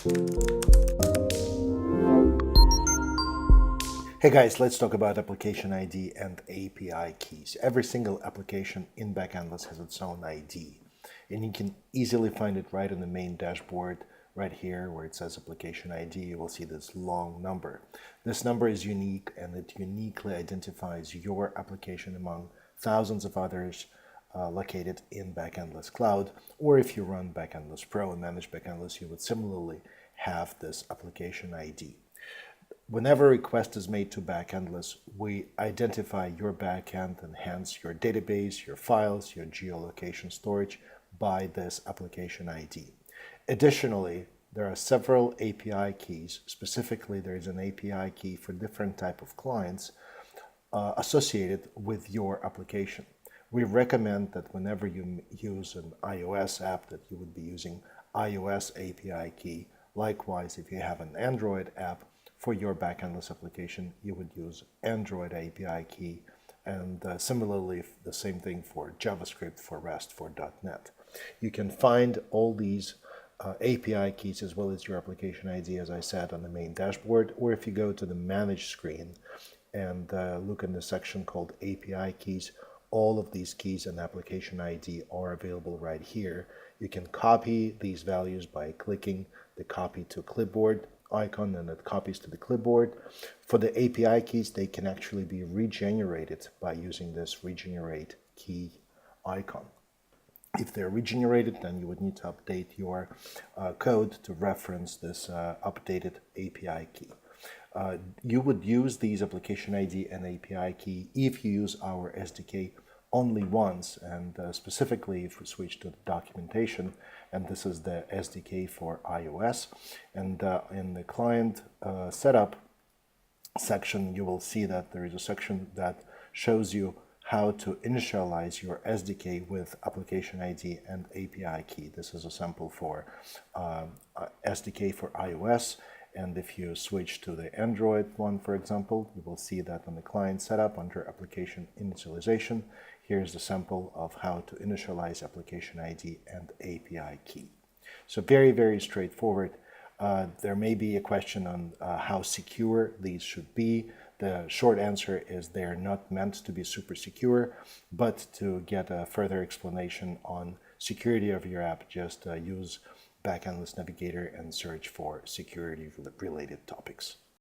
Hey guys, let's talk about application ID and API keys. Every single application in Backendless has its own ID, and you can easily find it right on the main dashboard right here where it says application ID. You will see this long number. This number is unique, and it uniquely identifies your application among thousands of others located in Backendless Cloud. Or if you run Backendless Pro and manage Backendless, you would similarly have this application ID. Whenever a request is made to Backendless, we identify your backend and hence your database, your files, your geolocation storage by this application ID. Additionally, there are several API keys. Specifically, there is an API key for different type of clients associated with your application. We recommend that whenever you use an iOS app that you would be using iOS API key. Likewise, if you have an Android app, for your Backendless application, you would use Android API key, and similarly, the same thing for JavaScript, for REST, for .NET. You can find all these API keys as well as your application ID, as I said, on the main dashboard, or if you go to the Manage screen and look in the section called API keys, all of these keys and application ID are available right here. You can copy these values by clicking the Copy to Clipboard icon, and it copies to the clipboard. For the API keys, they can actually be regenerated by using this regenerate key icon. If they're regenerated, then you would need to update your code to reference this updated API key. You would use these application ID and API key if you use our SDK only once, and specifically if we switch to the documentation, and this is the SDK for iOS, and in the client setup section, you will see that there is a section that shows you how to initialize your SDK with application ID and API key. This is a sample for SDK for iOS. And if you switch to the Android one, for example, you will see that on the client setup under application initialization, here's the sample of how to initialize application ID and API key. So very, very straightforward. There may be a question on how secure these should be. The short answer is they're not meant to be super secure, but to get a further explanation on security of your app, just use Backendless Navigator and search for security-related topics.